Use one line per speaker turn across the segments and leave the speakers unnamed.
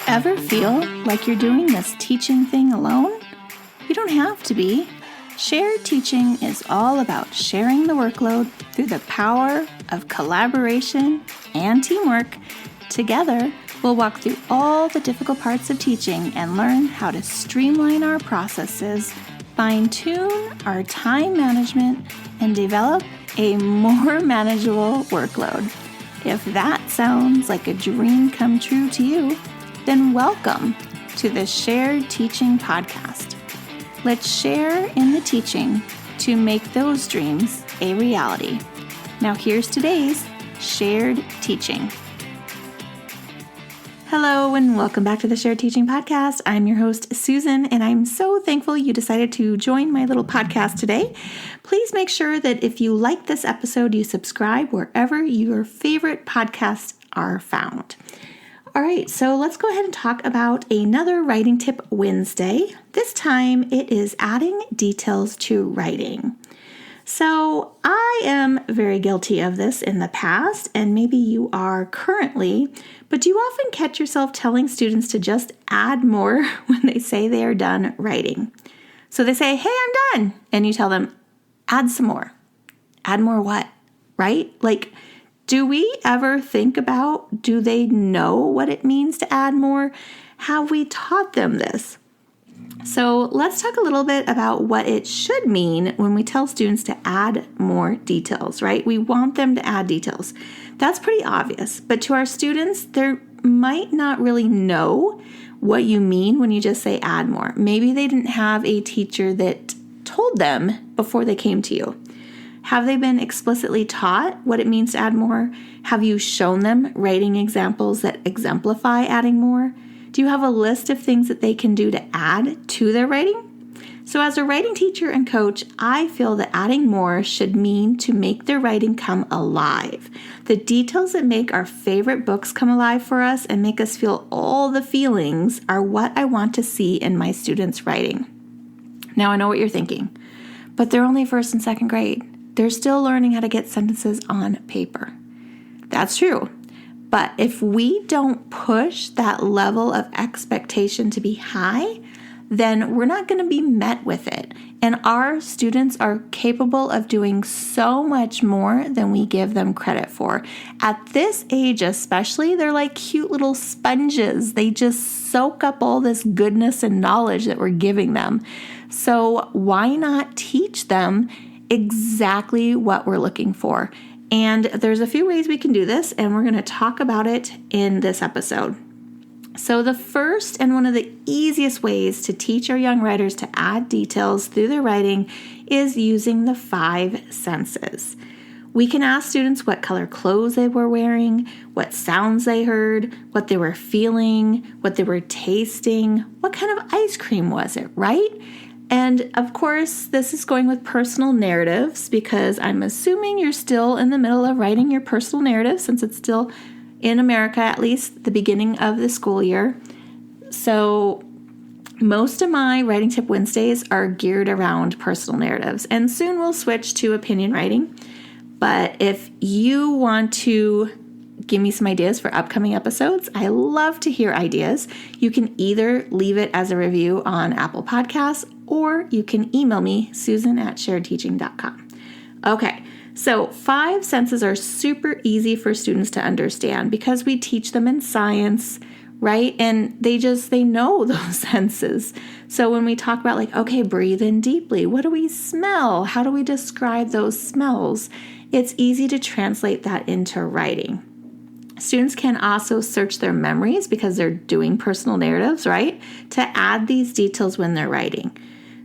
Ever feel like you're doing this teaching thing alone? You don't have to be. Shared teaching is all about sharing the workload through the power of collaboration and teamwork. Together, we'll walk through all the difficult parts of teaching and learn how to streamline our processes, fine-tune our time management, and develop a more manageable workload. If that sounds like a dream come true to you, then welcome to the Shared Teaching Podcast. Let's share in the teaching to make those dreams a reality. Now here's today's Shared Teaching. Hello and welcome back to the Shared Teaching Podcast. I'm your host, Susan, and I'm so thankful you decided to join my little podcast today. Please make sure that if you like this episode, you subscribe wherever your favorite podcasts are found. All right, so let's go ahead and talk about another Writing Tip Wednesday. This time it is adding details to writing. So I am very guilty of this in the past, and maybe you are currently, but do you often catch yourself telling students to just add more when they say they are done writing? So they say, hey, I'm done. And you tell them, add some more. Add more what? Right? Like, do we ever think about, do they know what it means to add more? Have we taught them this? So let's talk a little bit about what it should mean when we tell students to add more details, right? We want them to add details. That's pretty obvious, but to our students, they might not really know what you mean when you just say add more. Maybe they didn't have a teacher that told them before they came to you. Have they been explicitly taught what it means to add more? Have you shown them writing examples that exemplify adding more? Do you have a list of things that they can do to add to their writing? So as a writing teacher and coach, I feel that adding more should mean to make their writing come alive. The details that make our favorite books come alive for us and make us feel all the feelings are what I want to see in my students' writing. Now I know what you're thinking, but they're only first and second grade. They're still learning how to get sentences on paper. That's true. But if we don't push that level of expectation to be high, then we're not going to be met with it. And our students are capable of doing so much more than we give them credit for. At this age especially, they're like cute little sponges. They just soak up all this goodness and knowledge that we're giving them. So why not teach them exactly what we're looking for? And there's a few ways we can do this, and we're going to talk about it in this episode. So the first and one of the easiest ways to teach our young writers to add details through their writing is using the 5 senses. We can ask students what color clothes they were wearing, what sounds they heard, what they were feeling, what they were tasting, what kind of ice cream was it, right? And of course, this is going with personal narratives because I'm assuming you're still in the middle of writing your personal narrative since it's still in America, at least the beginning of the school year. So most of my Writing Tip Wednesdays are geared around personal narratives, and soon we'll switch to opinion writing. But if you want to give me some ideas for upcoming episodes, I love to hear ideas. You can either leave it as a review on Apple Podcasts, or you can email me, susan@sharedteaching.com. Okay, so 5 senses are super easy for students to understand because we teach them in science, right? And they know those senses. So when we talk about like, okay, breathe in deeply. What do we smell? How do we describe those smells? It's easy to translate that into writing. Students can also search their memories because they're doing personal narratives, right? To add these details when they're writing.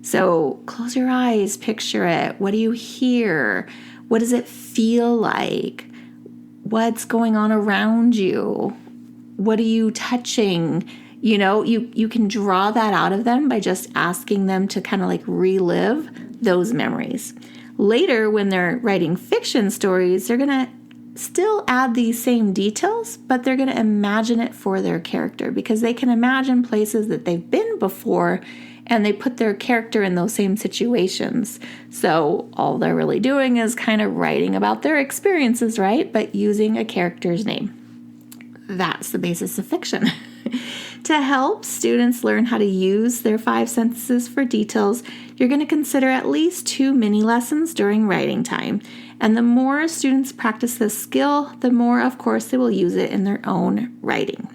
So close your eyes, picture it. What do you hear? What does it feel like? What's going on around you? What are you touching? You know, you can draw that out of them by just asking them to kind of like relive those memories. Later, when they're writing fiction stories, they're going to still add these same details, but they're going to imagine it for their character because they can imagine places that they've been before and they put their character in those same situations. So all they're really doing is kind of writing about their experiences, right? But using a character's name. that's the basis of fiction. To help students learn how to use their 5 sentences for details, you're going to consider at least 2 mini lessons during writing time. And the more students practice this skill, the more, of course, they will use it in their own writing.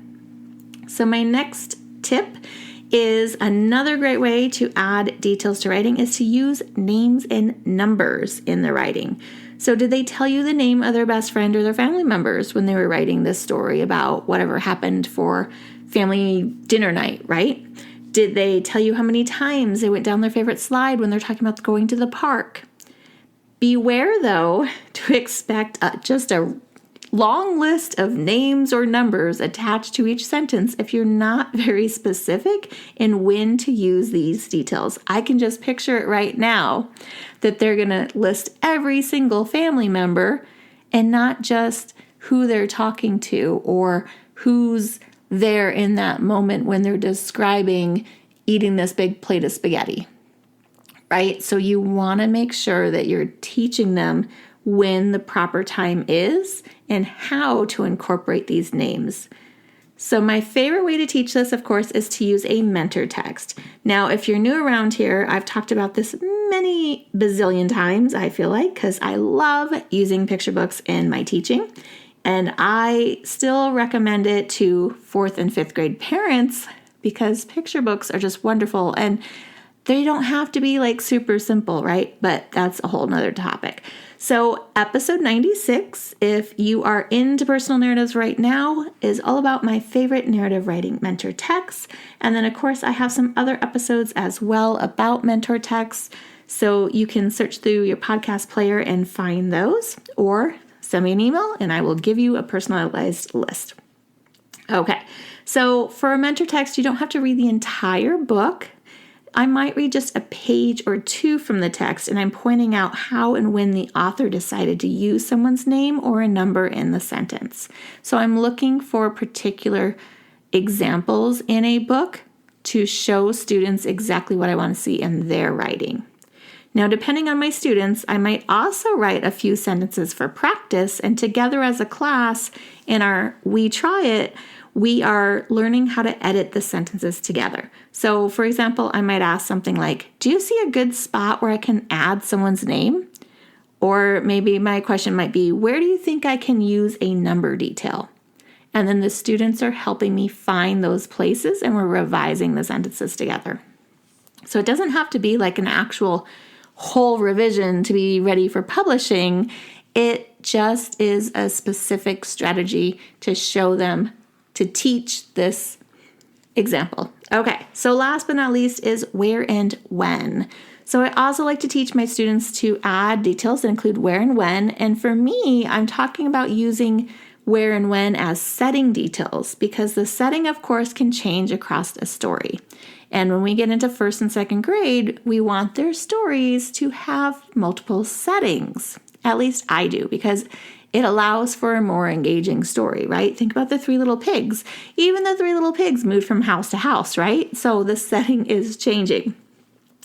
So my next tip is another great way to add details to writing is to use names and numbers in the writing. So did they tell you the name of their best friend or their family members when they were writing this story about whatever happened for family dinner night, right? Did they tell you how many times they went down their favorite slide when they're talking about going to the park? Beware, though, to expect just a long list of names or numbers attached to each sentence if you're not very specific in when to use these details. I can just picture it right now that they're going to list every single family member and not just who they're talking to or who's there in that moment when they're describing eating this big plate of spaghetti, right? So you want to make sure that you're teaching them when the proper time is and how to incorporate these names. So my favorite way to teach this, of course, is to use a mentor text. Now, if you're new around here, I've talked about this many bazillion times, I feel like, because I love using picture books in my teaching. And I still recommend it to 4th and 5th grade parents because picture books are just wonderful and they don't have to be like super simple, right? But that's a whole nother topic. So episode 96, if you are into personal narratives right now, is all about my favorite narrative writing mentor texts. And then, of course, I have some other episodes as well about mentor texts. So you can search through your podcast player and find those, or send me an email and I will give you a personalized list. Okay, so for a mentor text, you don't have to read the entire book. I might read just a page or 2 from the text, and I'm pointing out how and when the author decided to use someone's name or a number in the sentence. So I'm looking for particular examples in a book to show students exactly what I want to see in their writing. Now, depending on my students, I might also write a few sentences for practice, and together as a class in our We Try It, we are learning how to edit the sentences together. So, for example, I might ask something like, do you see a good spot where I can add someone's name? Or maybe my question might be, where do you think I can use a number detail? And then the students are helping me find those places and we're revising the sentences together. So it doesn't have to be like an actual whole revision to be ready for publishing. It just is a specific strategy to show them to teach this example. Okay, so last but not least is where and when. So I also like to teach my students to add details that include where and when. And for me, I'm talking about using where and when as setting details because the setting, of course, can change across a story. And when we get into 1st and 2nd grade, we want their stories to have multiple settings. At least I do, because it allows for a more engaging story, right? Think about the 3 little pigs. Even the 3 little pigs moved from house to house, right? So the setting is changing,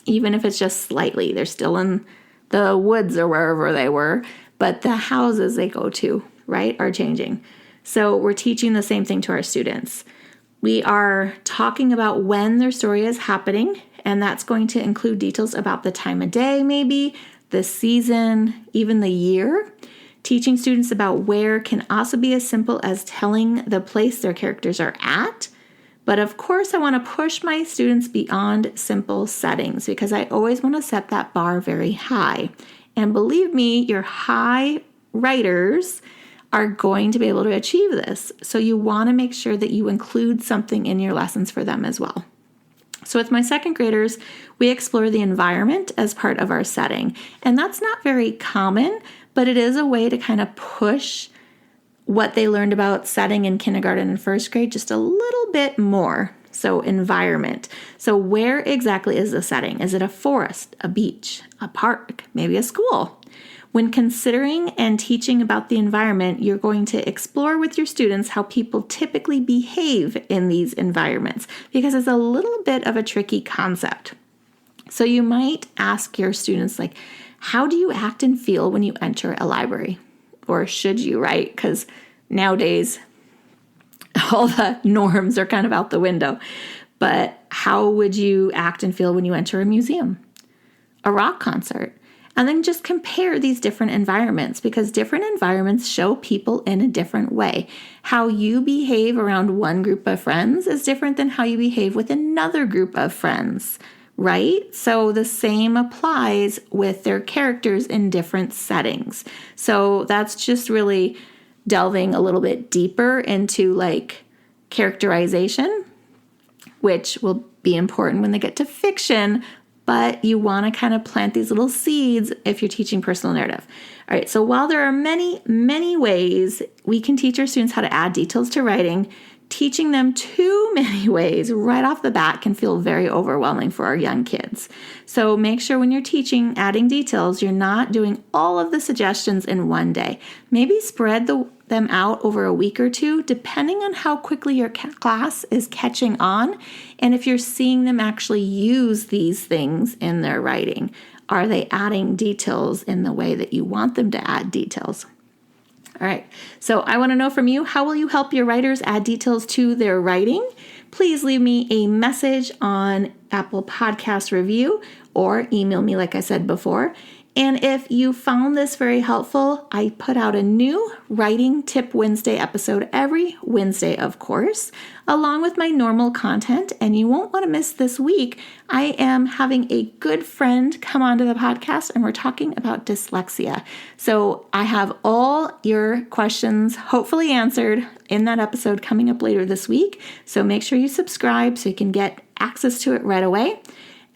even if it's just slightly. They're still in the woods or wherever they were, but the houses they go to, right, are changing. So we're teaching the same thing to our students. We are talking about when their story is happening, and that's going to include details about the time of day, maybe, the season, even the year. Teaching students about where can also be as simple as telling the place their characters are at. But of course, I want to push my students beyond simple settings because I always want to set that bar very high. And believe me, your high writers are going to be able to achieve this. So you want to make sure that you include something in your lessons for them as well. So with my 2nd graders, we explore the environment as part of our setting. And that's not very common, but it is a way to kind of push what they learned about setting in kindergarten and 1st grade just a little bit more. So environment. So where exactly is the setting? Is it a forest, a beach, a park, maybe a school? When considering and teaching about the environment, you're going to explore with your students how people typically behave in these environments because it's a little bit of a tricky concept. So you might ask your students, like, how do you act and feel when you enter a library? Or should you, right? Because nowadays all the norms are kind of out the window. But how would you act and feel when you enter a museum, a rock concert? And then just compare these different environments, because different environments show people in a different way. How you behave around one group of friends is different than how you behave with another group of friends, right? So the same applies with their characters in different settings. So that's just really delving a little bit deeper into like characterization, which will be important when they get to fiction. But you want to kind of plant these little seeds if you're teaching personal narrative. All right, so while there are many, many ways we can teach our students how to add details to writing, teaching them too many ways right off the bat can feel very overwhelming for our young kids. So make sure when you're teaching adding details, you're not doing all of the suggestions in one day. Maybe spread them out over a week or two, depending on how quickly your class is catching on and if you're seeing them actually use these things in their writing. Are they adding details in the way that you want them to add details? All right, so I want to know from you, how will you help your writers add details to their writing? Please leave me a message on Apple Podcast review or email me like I said before. And if you found this very helpful, I put out a new Writing Tip Wednesday episode every Wednesday, of course, along with my normal content. And you won't want to miss this week. I am having a good friend come onto the podcast and we're talking about dyslexia. So I have all your questions hopefully answered in that episode coming up later this week. So make sure you subscribe so you can get access to it right away.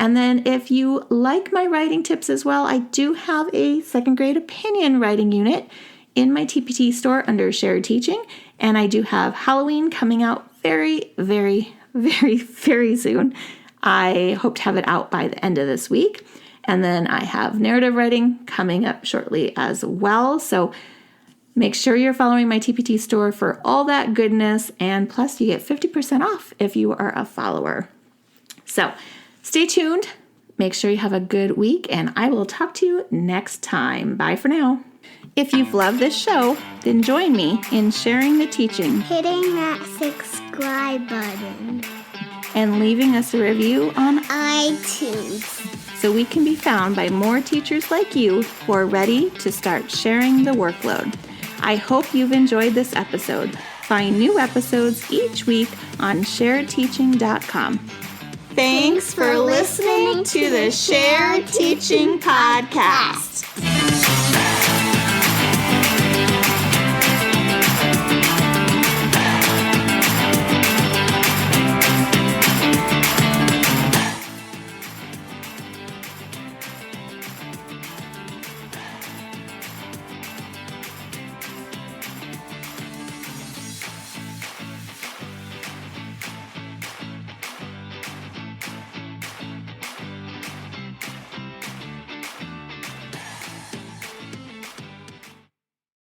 And then if you like my writing tips as well, I do have a second grade opinion writing unit in my TPT store under Shared Teaching. And I do have Halloween coming out very, very, very, very soon. I hope to have it out by the end of this week. And then I have narrative writing coming up shortly as well. So make sure you're following my TPT store for all that goodness. And plus you get 50% off if you are a follower. So stay tuned. Make sure you have a good week, and I will talk to you next time. Bye for now. If you've loved this show, then join me in sharing the teaching,
hitting that subscribe button,
and leaving us a review on
iTunes,
so we can be found by more teachers like you who are ready to start sharing the workload. I hope you've enjoyed this episode. Find new episodes each week on sharedteaching.com. Thanks for listening to the Shared Teaching Podcast.